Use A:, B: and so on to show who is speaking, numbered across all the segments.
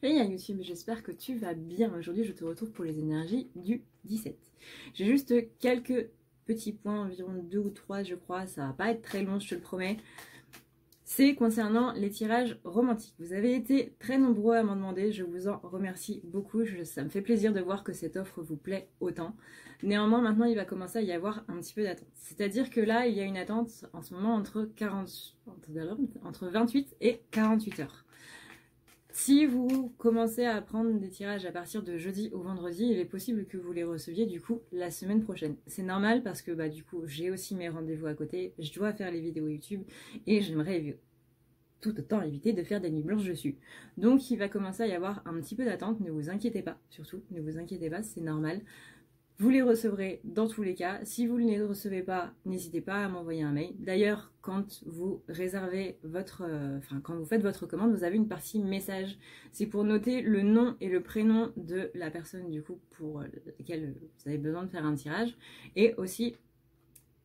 A: Hey YouTube, j'espère que tu vas bien. Aujourd'hui, je te retrouve pour les énergies du 17. J'ai juste quelques petits points, environ 2 ou 3 je crois, ça va pas être très long, je te le promets. C'est concernant les tirages romantiques. Vous avez été très nombreux à m'en demander, je vous en remercie beaucoup. Ça me fait plaisir de voir que cette offre vous plaît autant. Néanmoins, maintenant, il va commencer à y avoir un petit peu d'attente. C'est-à-dire que là, il y a une attente en ce moment entre 28 et 48 heures. Si vous commencez à prendre des tirages à partir de jeudi au vendredi, il est possible que vous les receviez du coup la semaine prochaine. C'est normal parce que du coup j'ai aussi mes rendez-vous à côté, je dois faire les vidéos YouTube et j'aimerais tout autant éviter de faire des nuits blanches dessus. Donc il va commencer à y avoir un petit peu d'attente, ne vous inquiétez pas, surtout ne vous inquiétez pas, c'est normal. Vous les recevrez dans tous les cas. Si vous ne les recevez pas, n'hésitez pas à m'envoyer un mail. D'ailleurs, quand vous réservez quand vous faites votre commande, vous avez une partie message. C'est pour noter le nom et le prénom de la personne du coup pour laquelle vous avez besoin de faire un tirage. Et aussi,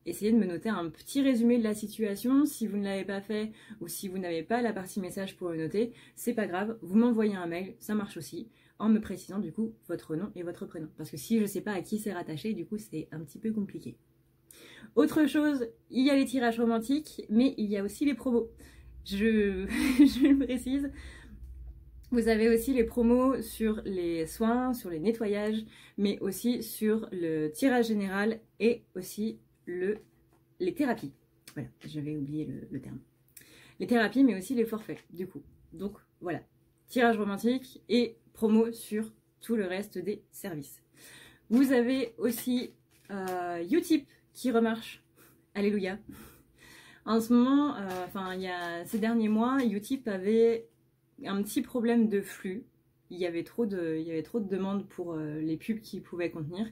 A: essayez de me noter un petit résumé de la situation. Si vous ne l'avez pas fait ou si vous n'avez pas la partie message pour le noter, c'est pas grave. Vous m'envoyez un mail, ça marche aussi, en me précisant du coup votre nom et votre prénom. Parce que si je ne sais pas à qui c'est rattaché, du coup c'est un petit peu compliqué. Autre chose, il y a les tirages romantiques, mais il y a aussi les promos. Je le précise. Vous avez aussi les promos sur les soins, sur les nettoyages, mais aussi sur le tirage général et aussi les thérapies. Voilà, j'avais oublié le terme. Les thérapies, mais aussi les forfaits, du coup. Donc voilà, tirage romantique et promo sur tout le reste des services. Vous avez aussi Utip qui remarche. Alléluia. En ce moment, ces derniers mois, Utip avait un petit problème de flux. Il y avait trop de demandes pour les pubs qu'ils pouvaient contenir.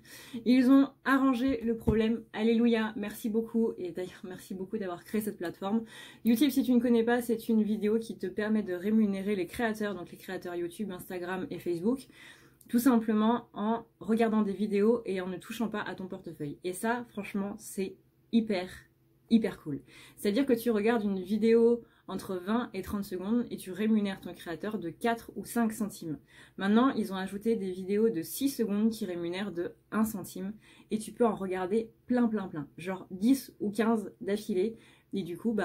A: Ils ont arrangé le problème. Alléluia, merci beaucoup. Et d'ailleurs, merci beaucoup d'avoir créé cette plateforme. Utip, si tu ne connais pas, c'est une vidéo qui te permet de rémunérer les créateurs, donc les créateurs YouTube, Instagram et Facebook, tout simplement en regardant des vidéos et en ne touchant pas à ton portefeuille. Et ça, franchement, c'est hyper cool. C'est-à-dire que tu regardes une vidéo entre 20 et 30 secondes et tu rémunères ton créateur de 4 ou 5 centimes. Maintenant, ils ont ajouté des vidéos de 6 secondes qui rémunèrent de 1 centime et tu peux en regarder plein, genre 10 ou 15 d'affilée. Et du coup,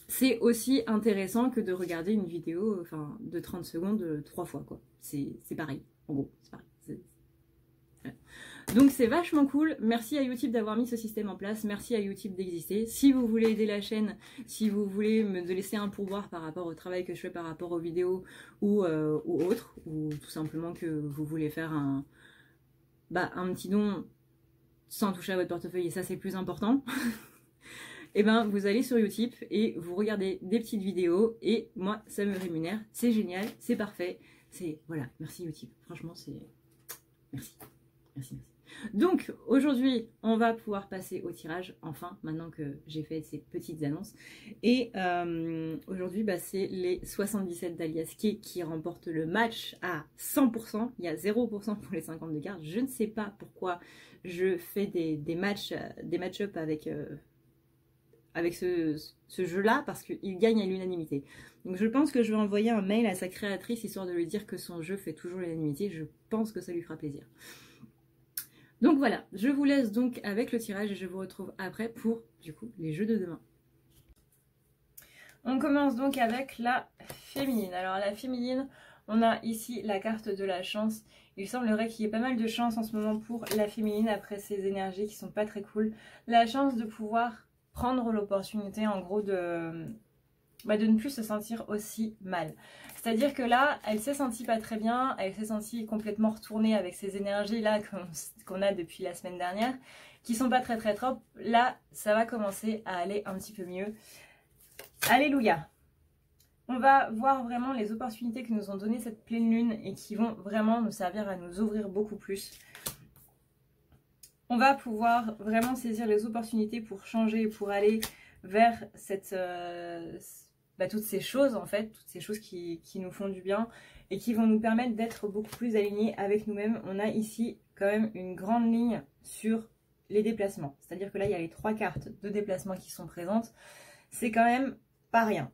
A: c'est aussi intéressant que de regarder une vidéo de 30 secondes 3 fois, quoi. C'est pareil, en gros, c'est pareil. Voilà. Donc c'est vachement cool. Merci à Utip d'avoir mis ce système en place. Merci à Utip d'exister. Si vous voulez aider la chaîne, si vous voulez me laisser un pourboire par rapport au travail que je fais par rapport aux vidéos ou autre, ou tout simplement que vous voulez faire un petit don sans toucher à votre portefeuille, et ça c'est le plus important, et vous allez sur Utip et vous regardez des petites vidéos et moi ça me rémunère. C'est génial, c'est parfait. Voilà, merci Utip. Franchement, merci. Donc aujourd'hui on va pouvoir passer au tirage, enfin maintenant que j'ai fait ces petites annonces. Et aujourd'hui c'est les 77 d'Aliaske qui remportent le match à 100%. Il y a 0% pour les 52 cartes. Je ne sais pas pourquoi je fais des match-up avec ce jeu-là, parce qu'il gagne à l'unanimité. Donc je pense que je vais envoyer un mail à sa créatrice histoire de lui dire que son jeu fait toujours l'unanimité. Je pense que ça lui fera plaisir. Donc voilà, je vous laisse donc avec le tirage et je vous retrouve après pour, du coup, les jeux de demain. On commence donc avec la féminine. Alors la féminine, on a ici la carte de la chance. Il semblerait qu'il y ait pas mal de chance en ce moment pour la féminine après ces énergies qui sont pas très cool. La chance de pouvoir prendre l'opportunité en gros de ne plus se sentir aussi mal. C'est-à-dire que là, elle s'est sentie pas très bien, elle s'est sentie complètement retournée avec ces énergies-là qu'on a depuis la semaine dernière, qui sont pas très trop. Là, ça va commencer à aller un petit peu mieux. Alléluia! On va voir vraiment les opportunités que nous ont données cette pleine lune et qui vont vraiment nous servir à nous ouvrir beaucoup plus. On va pouvoir vraiment saisir les opportunités pour changer, pour aller vers toutes ces choses en fait, toutes ces choses qui nous font du bien et qui vont nous permettre d'être beaucoup plus alignés avec nous-mêmes. On a ici quand même une grande ligne sur les déplacements. C'est-à-dire que là, il y a les 3 cartes de déplacement qui sont présentes. C'est quand même pas rien.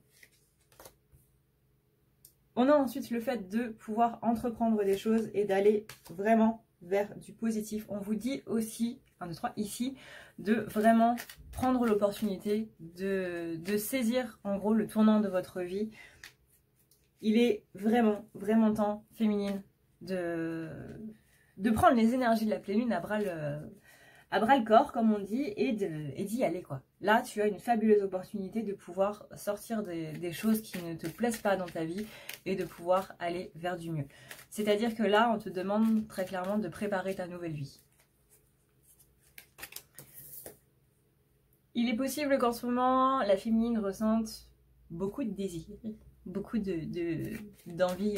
A: On a ensuite le fait de pouvoir entreprendre des choses et d'aller vraiment vers du positif. On vous dit aussi, 1, 2, 3, ici, de vraiment prendre l'opportunité de saisir en gros le tournant de votre vie. Il est vraiment, vraiment temps, féminine, de prendre les énergies de la pleine lune à bras le corps, comme on dit, et d'y aller, quoi. Là, tu as une fabuleuse opportunité de pouvoir sortir des choses qui ne te plaisent pas dans ta vie et de pouvoir aller vers du mieux. C'est-à-dire que là, on te demande très clairement de préparer ta nouvelle vie. Il est possible qu'en ce moment, la féminine ressente beaucoup de désir, beaucoup d'envie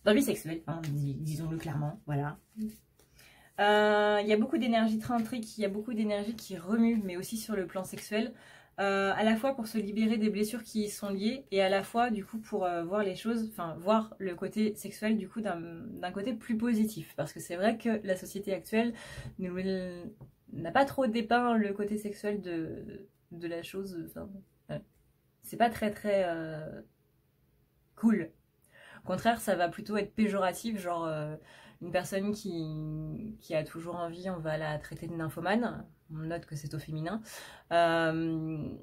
A: d'envie sexuelle, hein, disons-le clairement, voilà. Il y a beaucoup d'énergie trentrique, il y a beaucoup d'énergie qui remue, mais aussi sur le plan sexuel, à la fois pour se libérer des blessures qui y sont liées, et à la fois du coup pour voir les choses, enfin voir le côté sexuel du coup d'un côté plus positif, parce que c'est vrai que la société actuelle n'a pas trop dépeint le côté sexuel de la chose, enfin, ouais. C'est pas très cool. Au contraire, ça va plutôt être péjoratif, genre une personne qui a toujours envie, on va la traiter de nymphomane. On note que c'est au féminin. On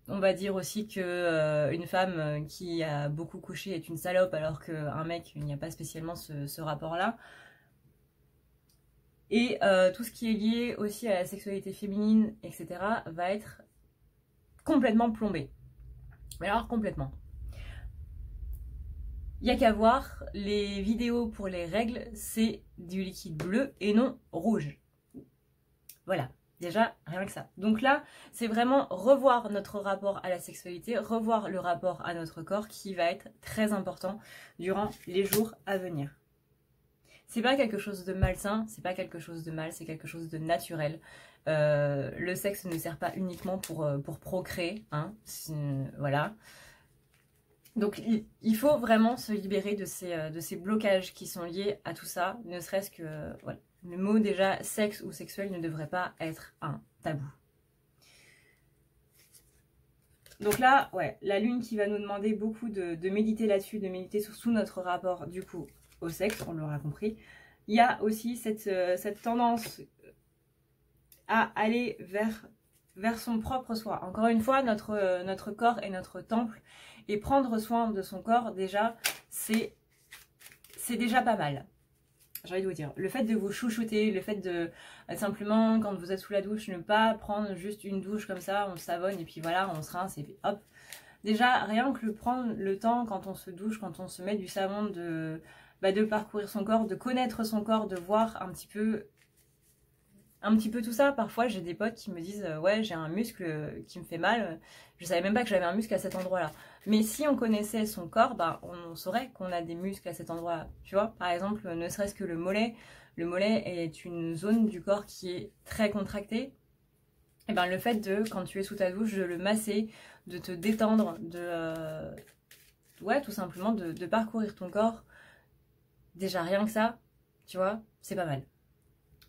A: va dire aussi que une femme qui a beaucoup couché est une salope, alors qu'un mec, il n'y a pas spécialement ce rapport-là. Et tout ce qui est lié aussi à la sexualité féminine, etc., va être complètement plombé. Mais alors complètement. Il n'y a qu'à voir, les vidéos pour les règles, c'est du liquide bleu et non rouge. Voilà, déjà, rien que ça. Donc là, c'est vraiment revoir notre rapport à la sexualité, revoir le rapport à notre corps qui va être très important durant les jours à venir. C'est pas quelque chose de malsain, c'est pas quelque chose de mal, c'est quelque chose de naturel. Le sexe ne sert pas uniquement pour procréer, hein, voilà. Donc il faut vraiment se libérer de ces blocages qui sont liés à tout ça, ne serait-ce que voilà. Le mot déjà sexe ou sexuel ne devrait pas être un tabou. Donc là, ouais, la lune qui va nous demander beaucoup de méditer là-dessus, de méditer sur tout notre rapport du coup au sexe, on l'aura compris. Il y a aussi cette tendance à aller vers son propre soi. Encore une fois, notre corps est notre temple. Et prendre soin de son corps, déjà, c'est déjà pas mal. J'ai envie de vous dire. Le fait de vous chouchouter, le fait de simplement, quand vous êtes sous la douche, ne pas prendre juste une douche comme ça, on savonne et puis voilà, on se rince et puis hop. Déjà, rien que prendre le temps quand on se douche, quand on se met du savon, de parcourir son corps, de connaître son corps, de voir un petit peu tout ça. Parfois j'ai des potes qui me disent ouais, j'ai un muscle qui me fait mal, je savais même pas que j'avais un muscle à cet endroit là. Mais si on connaissait son corps, bah, on saurait qu'on a des muscles à cet endroit là, tu vois. Par exemple, ne serait-ce que le mollet est une zone du corps qui est très contractée. Et ben le fait de, quand tu es sous ta douche, de le masser, de te détendre, ouais, tout simplement de parcourir ton corps, déjà rien que ça, tu vois, c'est pas mal.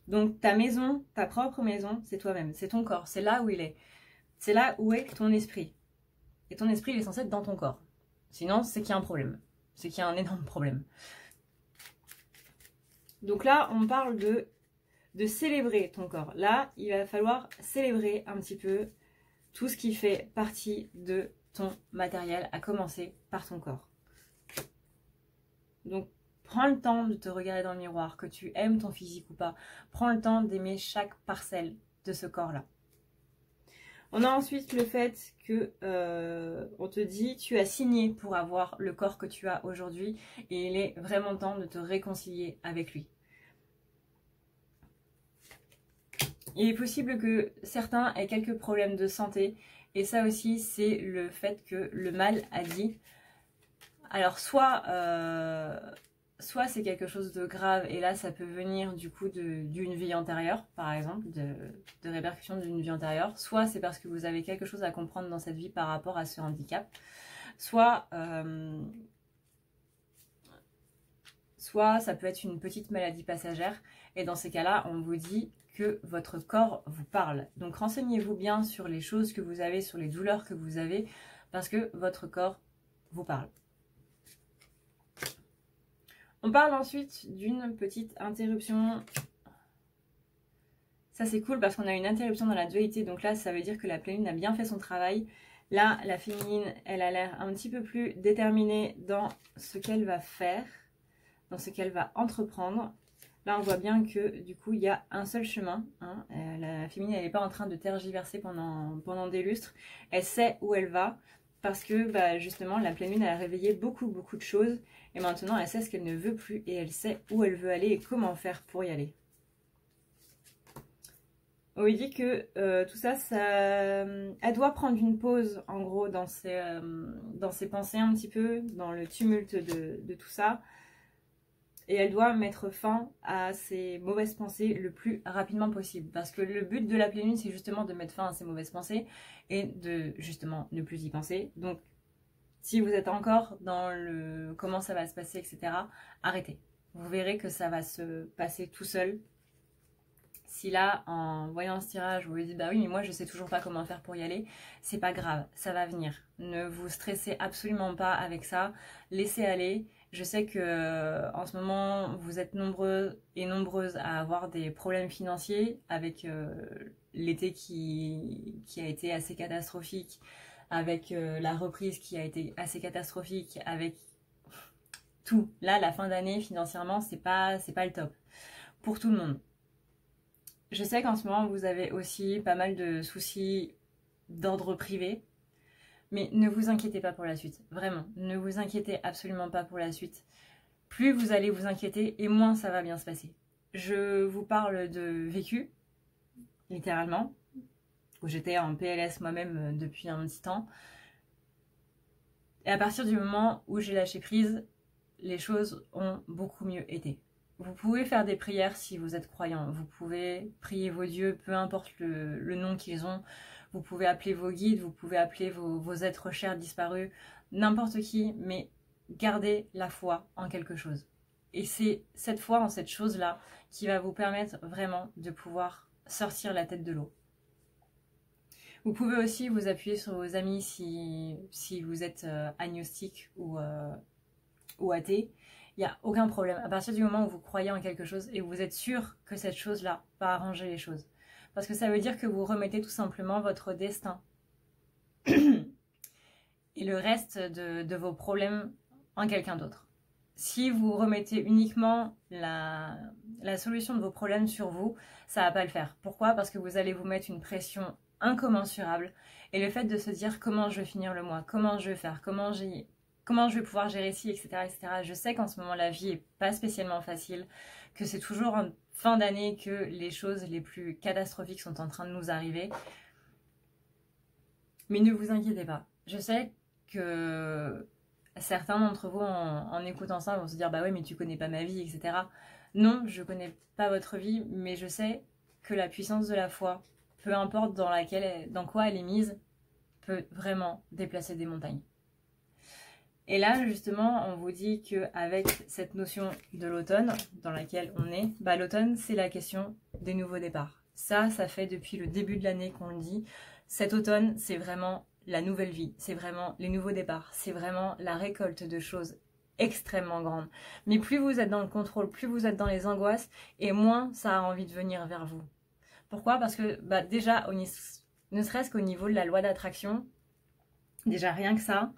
A: Donc ta maison, ta propre maison, c'est toi-même, c'est ton corps, c'est là où il est. C'est là où est ton esprit. Et ton esprit, il est censé être dans ton corps. Sinon, c'est qu'il y a un problème. C'est qu'il y a un énorme problème. Donc là, on parle de célébrer ton corps. Là, il va falloir célébrer un petit peu tout ce qui fait partie de ton matériel, à commencer par ton corps. Donc, prends le temps de te regarder dans le miroir, que tu aimes ton physique ou pas. Prends le temps d'aimer chaque parcelle de ce corps-là. On a ensuite le fait que on te dit tu as signé pour avoir le corps que tu as aujourd'hui et il est vraiment temps de te réconcilier avec lui. Il est possible que certains aient quelques problèmes de santé et ça aussi c'est le fait que le mal a dit. Alors soit c'est quelque chose de grave et là ça peut venir du coup d'une vie antérieure, par exemple, de répercussions d'une vie antérieure, soit c'est parce que vous avez quelque chose à comprendre dans cette vie par rapport à ce handicap, soit ça peut être une petite maladie passagère et dans ces cas-là on vous dit que votre corps vous parle. Donc renseignez-vous bien sur les choses que vous avez, sur les douleurs que vous avez, parce que votre corps vous parle. On parle ensuite d'une petite interruption. Ça c'est cool parce qu'on a une interruption dans la dualité, donc là ça veut dire que la pleine lune a bien fait son travail. Là la féminine, elle a l'air un petit peu plus déterminée dans ce qu'elle va faire, dans ce qu'elle va entreprendre. Là on voit bien que du coup il y a un seul chemin, hein. La féminine elle n'est pas en train de tergiverser pendant des lustres, elle sait où elle va parce que bah, justement la pleine lune elle a réveillé beaucoup de choses et maintenant elle sait ce qu'elle ne veut plus et elle sait où elle veut aller et comment faire pour y aller. On lui dit que tout ça, elle doit prendre une pause en gros dans ses pensées un petit peu, dans le tumulte de tout ça. Et elle doit mettre fin à ses mauvaises pensées le plus rapidement possible. Parce que le but de la pleine lune, c'est justement de mettre fin à ses mauvaises pensées et de justement ne plus y penser. Donc, si vous êtes encore dans le comment ça va se passer, etc., arrêtez. Vous verrez que ça va se passer tout seul. Si là, en voyant ce tirage, vous vous dites bah oui, mais moi je sais toujours pas comment faire pour y aller, c'est pas grave, ça va venir. Ne vous stressez absolument pas avec ça, laissez aller. Je sais que en ce moment, vous êtes nombreux et nombreuses à avoir des problèmes financiers avec l'été qui a été assez catastrophique, avec la reprise qui a été assez catastrophique, avec tout. Là, la fin d'année, financièrement, c'est pas le top pour tout le monde. Je sais qu'en ce moment, vous avez aussi pas mal de soucis d'ordre privé. Mais ne vous inquiétez pas pour la suite. Vraiment, ne vous inquiétez absolument pas pour la suite. Plus vous allez vous inquiéter et moins ça va bien se passer. Je vous parle de vécu, littéralement, où j'étais en PLS moi-même depuis un petit temps. Et à partir du moment où j'ai lâché prise, les choses ont beaucoup mieux été. Vous pouvez faire des prières si vous êtes croyant. Vous pouvez prier vos dieux, peu importe le nom qu'ils ont. Vous pouvez appeler vos guides, vous pouvez appeler vos êtres chers disparus, n'importe qui, mais gardez la foi en quelque chose. Et c'est cette foi en cette chose-là qui va vous permettre vraiment de pouvoir sortir la tête de l'eau. Vous pouvez aussi vous appuyer sur vos amis si vous êtes agnostique ou athée. Il n'y a aucun problème. À partir du moment où vous croyez en quelque chose et vous êtes sûr que cette chose-là va arranger les choses. Parce que ça veut dire que vous remettez tout simplement votre destin et le reste de vos problèmes en quelqu'un d'autre. Si vous remettez uniquement la solution de vos problèmes sur vous, ça ne va pas le faire. Pourquoi? Parce que vous allez vous mettre une pression incommensurable. Et le fait de se dire comment je vais finir le mois, comment je vais faire, comment je vais pouvoir gérer ci, etc., etc. Je sais qu'en ce moment, la vie n'est pas spécialement facile, que c'est toujours en fin d'année que les choses les plus catastrophiques sont en train de nous arriver. Mais ne vous inquiétez pas. Je sais que certains d'entre vous, en écoutant ça, vont se dire « Bah ouais, mais tu connais pas ma vie, etc. » Non, je connais pas votre vie, mais je sais que la puissance de la foi, peu importe dans quoi elle est mise, peut vraiment déplacer des montagnes. Et là, justement, on vous dit qu'avec cette notion de l'automne dans laquelle on est, bah, l'automne, c'est la question des nouveaux départs. Ça fait depuis le début de l'année qu'on le dit. Cet automne, c'est vraiment la nouvelle vie, c'est vraiment les nouveaux départs, c'est vraiment la récolte de choses extrêmement grandes. Mais plus vous êtes dans le contrôle, plus vous êtes dans les angoisses, et moins ça a envie de venir vers vous. Pourquoi? Parce que bah, déjà, ne serait-ce qu'au niveau de la loi d'attraction, déjà rien que ça,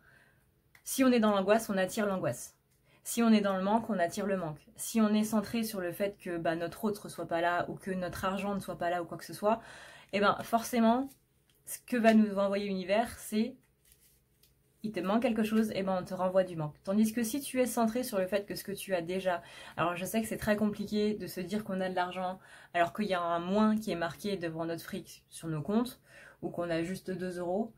A: si on est dans l'angoisse, on attire l'angoisse. Si on est dans le manque, on attire le manque. Si on est centré sur le fait que bah, notre autre ne soit pas là ou que notre argent ne soit pas là ou quoi que ce soit, et ben forcément, ce que va nous envoyer l'univers, c'est il te manque quelque chose, et ben on te renvoie du manque. Tandis que si tu es centré sur le fait que ce que tu as déjà, alors je sais que c'est très compliqué de se dire qu'on a de l'argent alors qu'il y a un moins qui est marqué devant notre fric sur nos comptes ou qu'on a juste 2 €.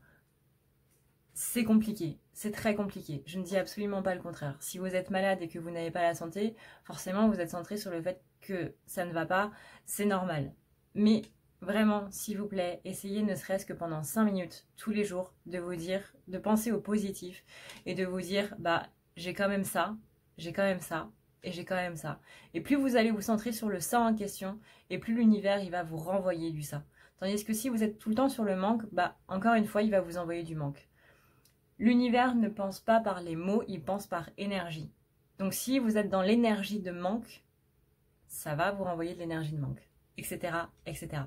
A: C'est compliqué, c'est très compliqué. Je ne dis absolument pas le contraire. Si vous êtes malade et que vous n'avez pas la santé, forcément vous êtes centré sur le fait que ça ne va pas, c'est normal. Mais vraiment, s'il vous plaît, essayez ne serait-ce que pendant 5 minutes, tous les jours, de vous dire, de penser au positif et de vous dire, bah, j'ai quand même ça, j'ai quand même ça, et j'ai quand même ça. Et plus vous allez vous centrer sur le ça en question, et plus l'univers, il va vous renvoyer du ça. Tandis que si vous êtes tout le temps sur le manque, bah, encore une fois, il va vous envoyer du manque. L'univers ne pense pas par les mots, il pense par énergie. Donc si vous êtes dans l'énergie de manque, ça va vous renvoyer de l'énergie de manque, etc., etc.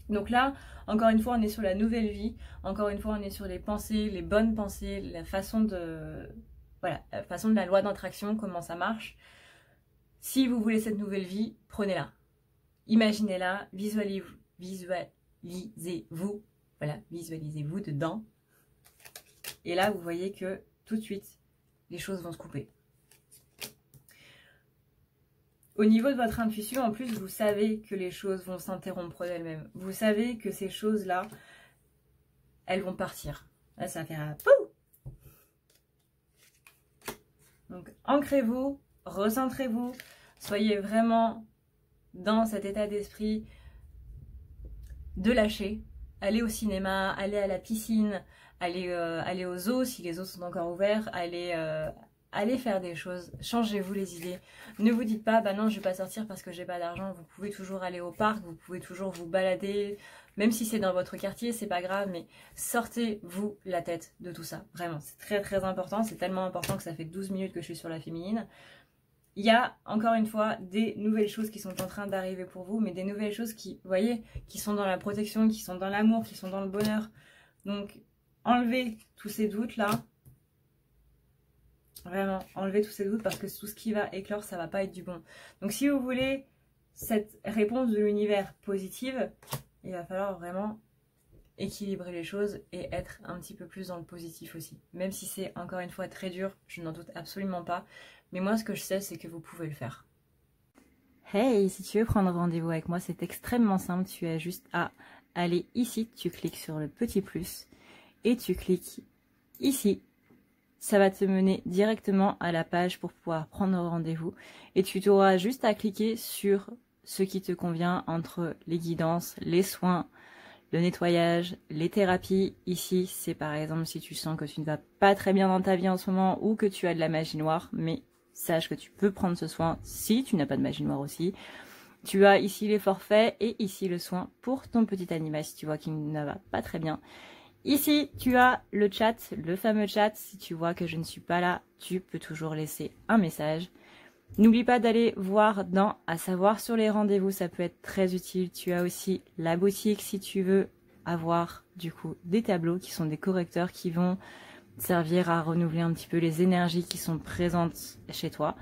A: Donc là, encore une fois, on est sur la nouvelle vie. Encore une fois, on est sur les pensées, les bonnes pensées, la façon de... Voilà, la façon de la loi d'attraction, comment ça marche. Si vous voulez cette nouvelle vie, prenez-la. Imaginez-la, visualisez-vous. Voilà, visualisez-vous dedans. Et là, vous voyez que tout de suite, les choses vont se couper. Au niveau de votre intuition, en plus, vous savez que les choses vont s'interrompre d'elles-mêmes. Vous savez que ces choses-là, elles vont partir. Là, ça va faire un pou. Donc, ancrez-vous, recentrez-vous, soyez vraiment dans cet état d'esprit de lâcher. Allez au cinéma, allez à la piscine, allez aux zoos si les zoos sont encore ouverts, allez faire des choses, changez-vous les idées. Ne vous dites pas, bah non, je vais pas sortir parce que j'ai pas d'argent. Vous pouvez toujours aller au parc, vous pouvez toujours vous balader, même si c'est dans votre quartier, c'est pas grave, mais sortez-vous la tête de tout ça. Vraiment, c'est très très important, c'est tellement important que ça fait 12 minutes que je suis sur la féminine. Il y a, encore une fois, des nouvelles choses qui sont en train d'arriver pour vous, mais des nouvelles choses qui, vous voyez, qui sont dans la protection, qui sont dans l'amour, qui sont dans le bonheur. Donc, enlevez tous ces doutes-là. Vraiment, enlevez tous ces doutes parce que tout ce qui va éclore, ça va pas être du bon. Donc, si vous voulez cette réponse de l'univers positive, il va falloir vraiment équilibrer les choses et être un petit peu plus dans le positif aussi. Même si c'est, encore une fois, très dur, je n'en doute absolument pas. Mais moi, ce que je sais, c'est que vous pouvez le faire. Hey, si tu veux prendre rendez-vous avec moi, c'est extrêmement simple. Tu as juste à aller ici, tu cliques sur le petit plus et tu cliques ici. Ça va te mener directement à la page pour pouvoir prendre rendez-vous. Et tu auras juste à cliquer sur ce qui te convient entre les guidances, les soins, le nettoyage, les thérapies. Ici, c'est par exemple si tu sens que tu ne vas pas très bien dans ta vie en ce moment ou que tu as de la magie noire, mais sache que tu peux prendre ce soin si tu n'as pas de magie noire aussi. Tu as ici les forfaits et ici le soin pour ton petit animal si tu vois qu'il ne va pas très bien. Ici, tu as le chat, le fameux chat. Si tu vois que je ne suis pas là, tu peux toujours laisser un message. N'oublie pas d'aller voir dans à savoir sur les rendez-vous, ça peut être très utile. Tu as aussi la boutique si tu veux avoir du coup des tableaux qui sont des correcteurs qui vont servir à renouveler un petit peu les énergies qui sont présentes chez toi.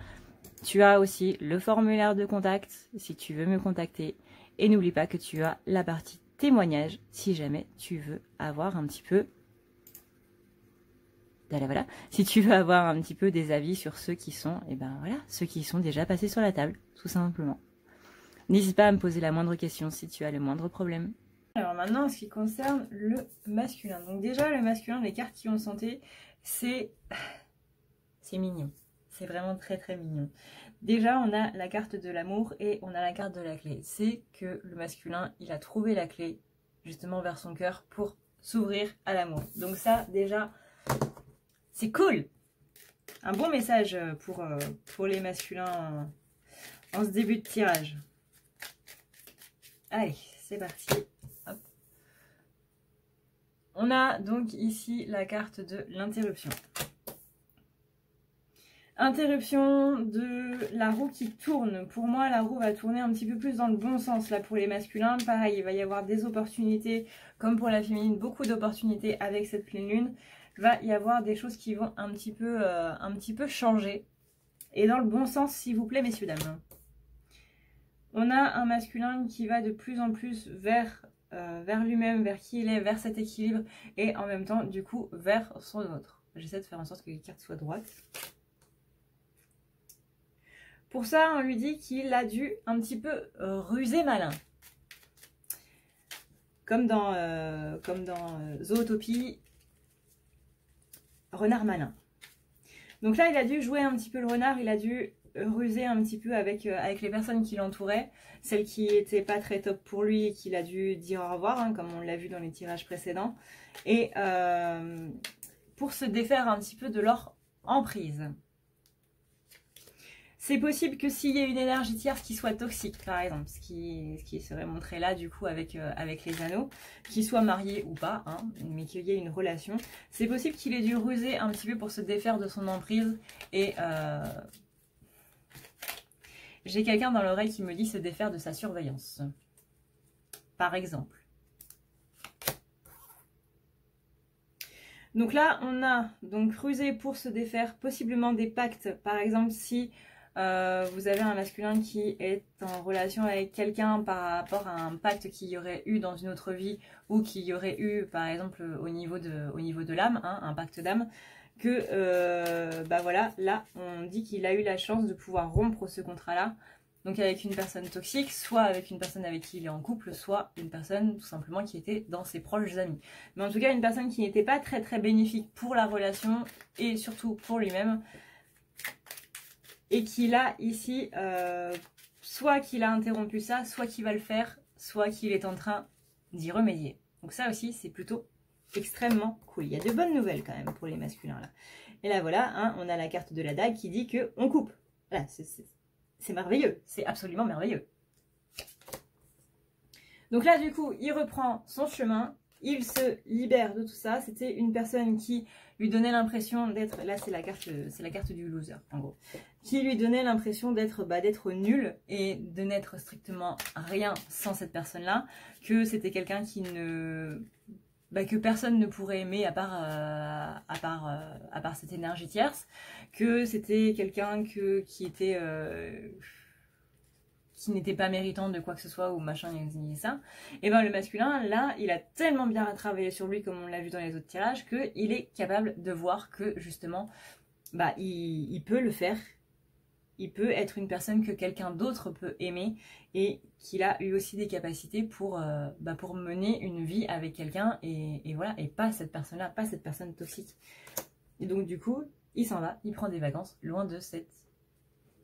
A: Tu as aussi le formulaire de contact si tu veux me contacter. Et n'oublie pas que tu as la partie témoignage si jamais tu veux avoir un petit peu... Voilà. Si tu veux avoir un petit peu des avis sur ceux qui sont, et ben voilà, ceux qui sont déjà passés sur la table, tout simplement. N'hésite pas à me poser la moindre question si tu as le moindre problème. Alors maintenant, en ce qui concerne le masculin. Donc déjà, le masculin, les cartes qui ont santé, c'est mignon. C'est vraiment très très mignon. Déjà, on a la carte de l'amour et on a la carte de la clé. C'est que le masculin, il a trouvé la clé justement vers son cœur pour s'ouvrir à l'amour. Donc ça, déjà, c'est cool. Un bon message pour les masculins en ce début de tirage. Allez, c'est parti. Hop. On a donc ici la carte de l'interruption. Interruption de la roue qui tourne. Pour moi, la roue va tourner un petit peu plus dans le bon sens là pour les masculins. Pareil, il va y avoir des opportunités, comme pour la féminine, beaucoup d'opportunités avec cette pleine lune. Il va y avoir des choses qui vont un petit peu changer. Et dans le bon sens, s'il vous plaît, messieurs, dames. On a un masculin qui va de plus en plus vers lui-même, vers qui il est, vers cet équilibre. Et en même temps, du coup, vers son autre. J'essaie de faire en sorte que les cartes soient droites. Pour ça, on lui dit qu'il a dû un petit peu ruser malin. Comme dans Zootopie, renard malin. Donc là, il a dû jouer un petit peu le renard, il a dû ruser un petit peu avec les personnes qui l'entouraient, celles qui n'étaient pas très top pour lui et qu'il a dû dire au revoir, hein, comme on l'a vu dans les tirages précédents, et pour se défaire un petit peu de leur emprise. C'est possible que s'il y ait une énergie tierce qui soit toxique, par exemple, ce qui serait montré là, du coup, avec les anneaux, qu'il soit marié ou pas, hein, mais qu'il y ait une relation, c'est possible qu'il ait dû ruser un petit peu pour se défaire de son emprise. Et j'ai quelqu'un dans l'oreille qui me dit se défaire de sa surveillance, par exemple. Donc là, on a donc rusé pour se défaire, possiblement des pactes. Par exemple, si vous avez un masculin qui est en relation avec quelqu'un par rapport à un pacte qu'il y aurait eu dans une autre vie, ou qu'il y aurait eu, par exemple, au niveau de l'âme, hein, un pacte d'âme, que, bah voilà, là, on dit qu'il a eu la chance de pouvoir rompre ce contrat-là, donc avec une personne toxique, soit avec une personne avec qui il est en couple, soit une personne tout simplement qui était dans ses proches amis. Mais en tout cas, une personne qui n'était pas très très bénéfique pour la relation et surtout pour lui-même. Et qu'il a ici, soit qu'il a interrompu ça, soit qu'il va le faire, soit qu'il est en train d'y remédier. Donc ça aussi, c'est plutôt extrêmement cool. Il y a de bonnes nouvelles quand même pour les masculins là. Et là voilà, hein, on a la carte de la dague qui dit que on coupe. Voilà, c'est merveilleux, c'est absolument merveilleux. Donc là, du coup, il reprend son chemin, il se libère de tout ça. C'était une personne qui lui donnait l'impression d'être, là c'est la carte du loser, en gros, qui lui donnait l'impression d'être nul et de n'être strictement rien sans cette personne-là, que c'était quelqu'un qui ne... que personne ne pourrait aimer à part cette énergie tierce, que c'était quelqu'un qui n'était pas méritant de quoi que ce soit ou machin et ça. Et ben le masculin, là, il a tellement bien travaillé sur lui comme on l'a vu dans les autres tirages qu'il est capable de voir que justement, il peut le faire. Il peut être une personne que quelqu'un d'autre peut aimer et qu'il a eu aussi des capacités pour mener une vie avec quelqu'un et voilà, et pas cette personne-là, pas cette personne toxique. Et donc du coup, il s'en va, il prend des vacances loin de cette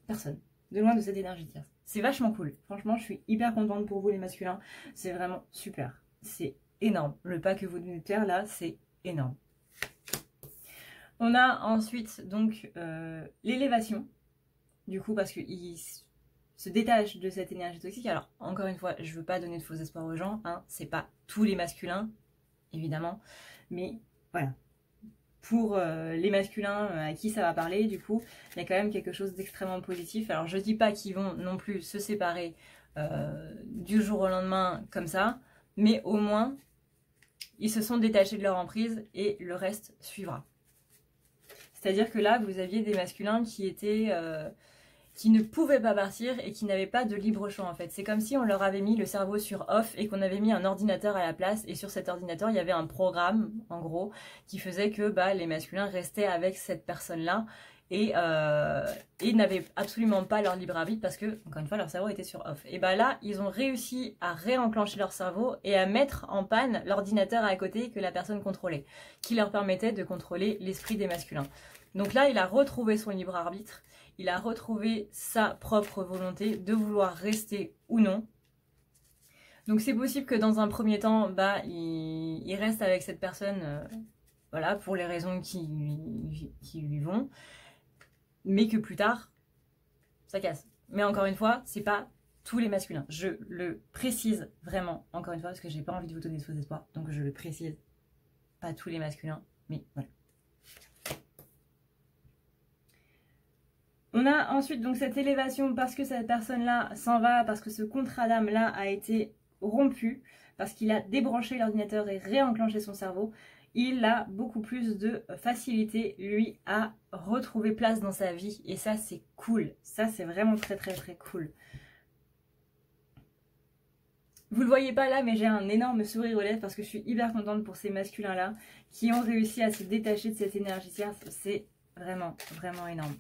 A: personne, de loin de cette énergie tierce. C'est vachement cool. Franchement, je suis hyper contente pour vous les masculins. C'est vraiment super. C'est énorme. Le pas que vous venez de faire là, c'est énorme. On a ensuite donc l'élévation. Du coup, parce qu'il se détache de cette énergie toxique. Alors, encore une fois, je veux pas donner de faux espoirs aux gens. Hein. C'est pas tous les masculins, évidemment. Mais voilà. Pour les masculins à qui ça va parler, du coup, il y a quand même quelque chose d'extrêmement positif. Alors, je dis pas qu'ils vont non plus se séparer du jour au lendemain comme ça. Mais au moins, ils se sont détachés de leur emprise et le reste suivra. C'est-à-dire que là, vous aviez des masculins qui étaient... qui ne pouvaient pas partir et qui n'avaient pas de libre choix en fait. C'est comme si on leur avait mis le cerveau sur off et qu'on avait mis un ordinateur à la place et sur cet ordinateur il y avait un programme en gros qui faisait que les masculins restaient avec cette personne-là et n'avaient absolument pas leur libre arbitre parce que, encore une fois, leur cerveau était sur off. Et là, ils ont réussi à réenclencher leur cerveau et à mettre en panne l'ordinateur à côté que la personne contrôlait, qui leur permettait de contrôler l'esprit des masculins. Donc là, il a retrouvé son libre arbitre. Il a retrouvé sa propre volonté de vouloir rester ou non. Donc c'est possible que dans un premier temps, il reste avec cette personne voilà, pour les raisons qui lui vont. Mais que plus tard, ça casse. Mais encore une fois, c'est pas tous les masculins. Je le précise vraiment, encore une fois, parce que j'ai pas envie de vous donner de faux espoirs. Donc je le précise, pas tous les masculins, mais voilà. On a ensuite donc cette élévation parce que cette personne-là s'en va, parce que ce contrat d'âme-là a été rompu, parce qu'il a débranché l'ordinateur et réenclenché son cerveau. Il a beaucoup plus de facilité, lui, à retrouver place dans sa vie. Et ça, c'est cool. Ça, c'est vraiment très, très, très cool. Vous le voyez pas là, mais j'ai un énorme sourire aux lèvres parce que je suis hyper contente pour ces masculins-là qui ont réussi à se détacher de cette énergie tierce. C'est vraiment, vraiment énorme.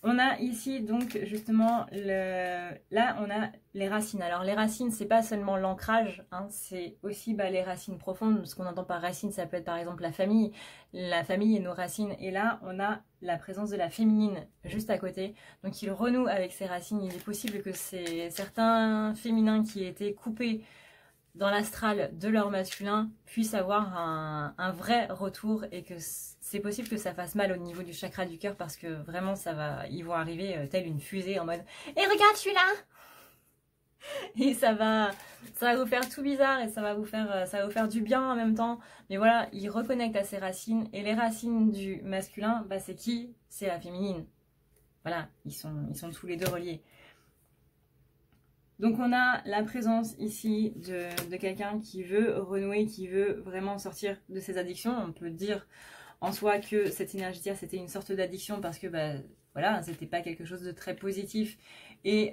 A: On a ici donc justement, là on a les racines. Alors les racines, c'est pas seulement l'ancrage, hein, c'est aussi les racines profondes. Ce qu'on entend par racines, ça peut être par exemple la famille et nos racines. Et là on a la présence de la féminine juste à côté. Donc il renoue avec ses racines. Il est possible que certains féminins qui étaient coupés dans l'astral de leur masculin puissent avoir un vrai retour et que c'est possible que ça fasse mal au niveau du chakra du cœur parce que vraiment ils vont arriver telle une fusée en mode « Et regarde, je suis là !» Et ça va vous faire tout bizarre et ça va vous faire du bien en même temps. Mais voilà, il reconnecte à ses racines. Et les racines du masculin, bah c'est qui? C'est la féminine. Voilà, ils sont tous les deux reliés. Donc on a la présence ici de quelqu'un qui veut renouer, qui veut vraiment sortir de ses addictions. On peut dire en soi que cette énergie tierce c'était une sorte d'addiction parce que bah, voilà, c'était pas quelque chose de très positif. Et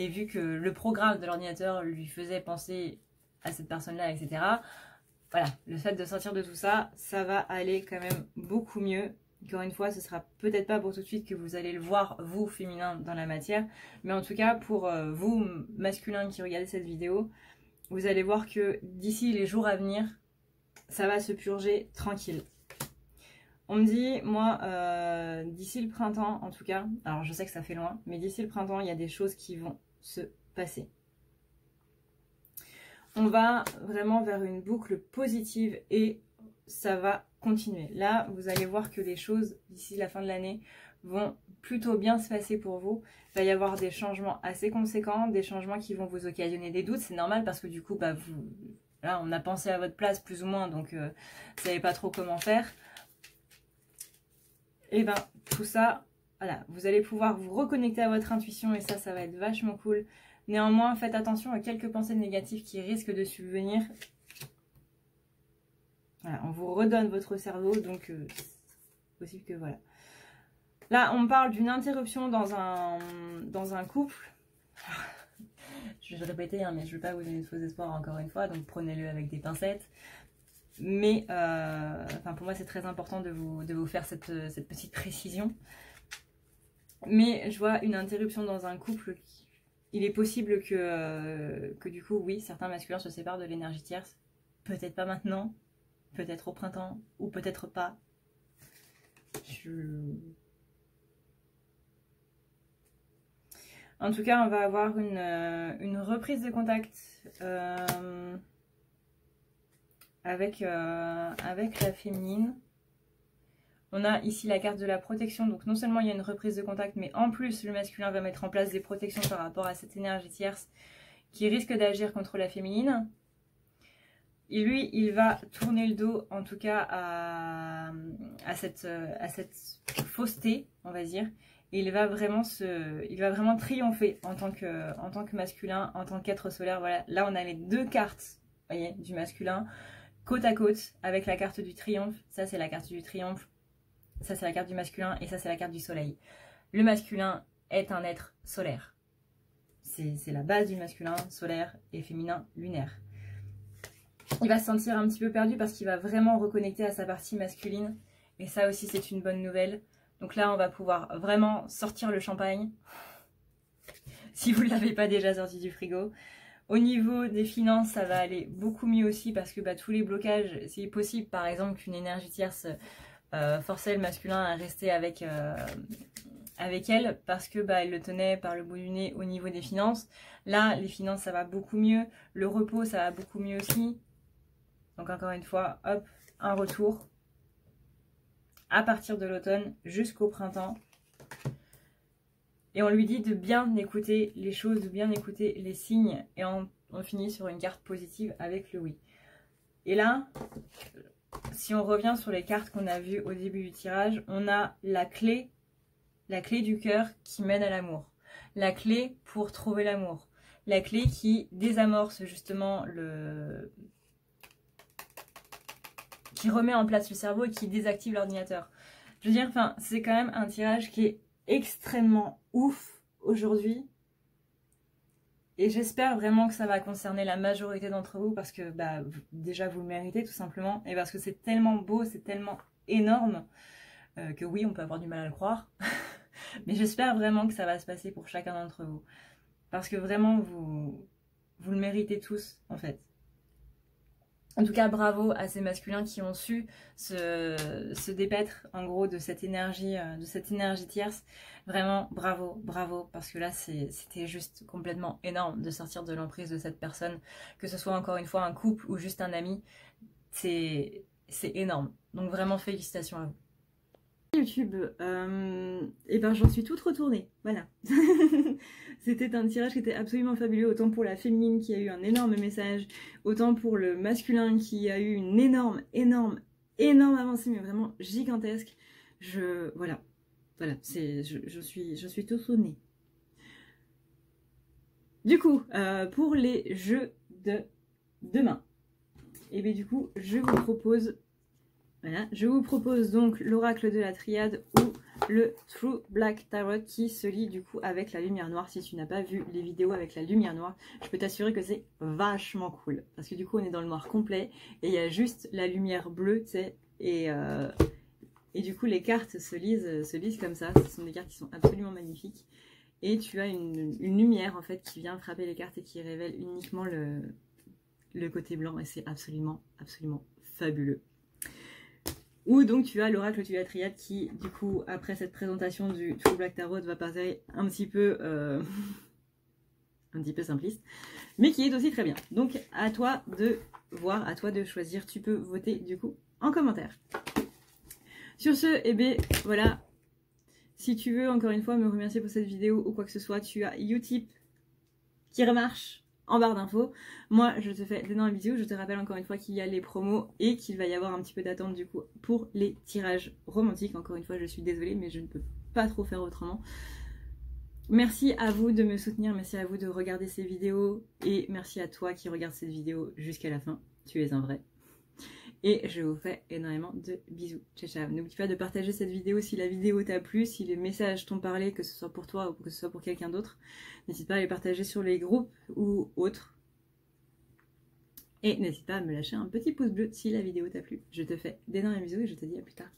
A: vu que le programme de l'ordinateur lui faisait penser à cette personne-là, etc. Voilà, le fait de sortir de tout ça, ça va aller quand même beaucoup mieux. Encore une fois, ce sera peut-être pas pour tout de suite que vous allez le voir, vous, féminin, dans la matière. Mais en tout cas, pour vous, masculins qui regardez cette vidéo, vous allez voir que d'ici les jours à venir, ça va se purger tranquille. On me dit, moi, d'ici le printemps, en tout cas, alors je sais que ça fait loin, mais d'ici le printemps, il y a des choses qui vont se passer. On va vraiment vers une boucle positive et ça va continuer. Là, vous allez voir que les choses, d'ici la fin de l'année, vont plutôt bien se passer pour vous. Il va y avoir des changements assez conséquents, des changements qui vont vous occasionner des doutes. C'est normal parce que du coup, bah, là, on a pensé à votre place plus ou moins, donc vous ne savez pas trop comment faire. Et ben tout ça, voilà, vous allez pouvoir vous reconnecter à votre intuition et ça va être vachement cool. Néanmoins, faites attention à quelques pensées négatives qui risquent de subvenir. Voilà, on vous redonne votre cerveau, donc c'est possible que voilà. Là, on me parle d'une interruption dans un couple. Je vais répéter, hein, mais je ne veux pas vous donner de faux espoirs encore une fois, donc prenez-le avec des pincettes. Mais enfin, pour moi, c'est très important de vous faire cette petite précision. Mais je vois une interruption dans un couple. Il est possible que du coup, oui, certains masculins se séparent de l'énergie tierce. Peut-être pas maintenant, peut-être au printemps, ou peut-être pas. En tout cas, on va avoir une reprise de contact avec la féminine. On a ici la carte de la protection, donc non seulement il y a une reprise de contact, mais en plus le masculin va mettre en place des protections par rapport à cette énergie tierce qui risque d'agir contre la féminine. Et lui, il va tourner le dos, en tout cas, à cette fausseté, on va dire. Et il va vraiment triompher en tant que masculin, en tant qu'être solaire. Voilà, là on a les deux cartes, vous voyez, du masculin, côte à côte, avec la carte du triomphe. Ça c'est la carte du triomphe, ça c'est la carte du masculin, et ça c'est la carte du soleil. Le masculin est un être solaire. C'est la base du masculin, solaire, et féminin, lunaire. Il va se sentir un petit peu perdu parce qu'il va vraiment reconnecter à sa partie masculine. Et ça aussi, c'est une bonne nouvelle. Donc là, on va pouvoir vraiment sortir le champagne. Si vous ne l'avez pas déjà sorti du frigo. Au niveau des finances, ça va aller beaucoup mieux aussi parce que bah, tous les blocages, c'est possible par exemple qu'une énergie tierce forçait le masculin à rester avec elle parce que bah, elle le tenait par le bout du nez au niveau des finances. Là, les finances, ça va beaucoup mieux. Le repos, ça va beaucoup mieux aussi. Donc encore une fois, hop, un retour à partir de l'automne jusqu'au printemps. Et on lui dit de bien écouter les choses, de bien écouter les signes. Et on finit sur une carte positive avec le oui. Et là, si on revient sur les cartes qu'on a vues au début du tirage, on a la clé du cœur qui mène à l'amour. La clé pour trouver l'amour. La clé qui désamorce justement qui remet en place le cerveau et qui désactive l'ordinateur. Je veux dire, enfin, c'est quand même un tirage qui est extrêmement ouf aujourd'hui. Et j'espère vraiment que ça va concerner la majorité d'entre vous parce que bah, déjà vous le méritez tout simplement. Et parce que c'est tellement beau, c'est tellement énorme que oui, on peut avoir du mal à le croire. Mais j'espère vraiment que ça va se passer pour chacun d'entre vous. Parce que vraiment, vous le méritez tous en fait. En tout cas, bravo à ces masculins qui ont su se dépaître en gros de cette énergie tierce. Vraiment, bravo, bravo, parce que là, c'était juste complètement énorme de sortir de l'emprise de cette personne, que ce soit encore une fois un couple ou juste un ami. C'est c'est énorme. Donc vraiment félicitations à vous. YouTube, et ben j'en suis toute retournée, voilà. C'était un tirage qui était absolument fabuleux, autant pour la féminine qui a eu un énorme message, autant pour le masculin qui a eu une énorme avancée, mais vraiment gigantesque. Voilà, je suis toute retournée. Du coup, pour les jeux de demain, et bien du coup, je vous propose donc l'oracle de la triade ou le True Black Tarot qui se lit du coup avec la lumière noire. Si tu n'as pas vu les vidéos avec la lumière noire, je peux t'assurer que c'est vachement cool. Parce que du coup, on est dans le noir complet et il y a juste la lumière bleue, tu sais, et du coup, les cartes se lisent comme ça. Ce sont des cartes qui sont absolument magnifiques. Et tu as une lumière en fait qui vient frapper les cartes et qui révèle uniquement le côté blanc et c'est absolument fabuleux. Ou donc tu as l'oracle de la triade qui du coup après cette présentation du True Black Tarot va passer un petit peu simpliste, mais qui est aussi très bien. Donc à toi de voir, à toi de choisir, tu peux voter du coup en commentaire. Sur ce, eh bien voilà, si tu veux encore une fois me remercier pour cette vidéo ou quoi que ce soit, tu as Utip qui remarche en barre d'infos. Moi, je te fais d'énormes bisous. Je te rappelle encore une fois qu'il y a les promos et qu'il va y avoir un petit peu d'attente du coup pour les tirages romantiques. Encore une fois, je suis désolée, mais je ne peux pas trop faire autrement. Merci à vous de me soutenir, merci à vous de regarder ces vidéos et merci à toi qui regarde cette vidéo jusqu'à la fin. Tu es un vrai. Et je vous fais énormément de bisous. Ciao, ciao. N'oublie pas de partager cette vidéo si la vidéo t'a plu, si les messages t'ont parlé, que ce soit pour toi ou que ce soit pour quelqu'un d'autre. N'hésite pas à les partager sur les groupes ou autres. Et n'hésite pas à me lâcher un petit pouce bleu si la vidéo t'a plu. Je te fais d'énormes bisous et je te dis à plus tard.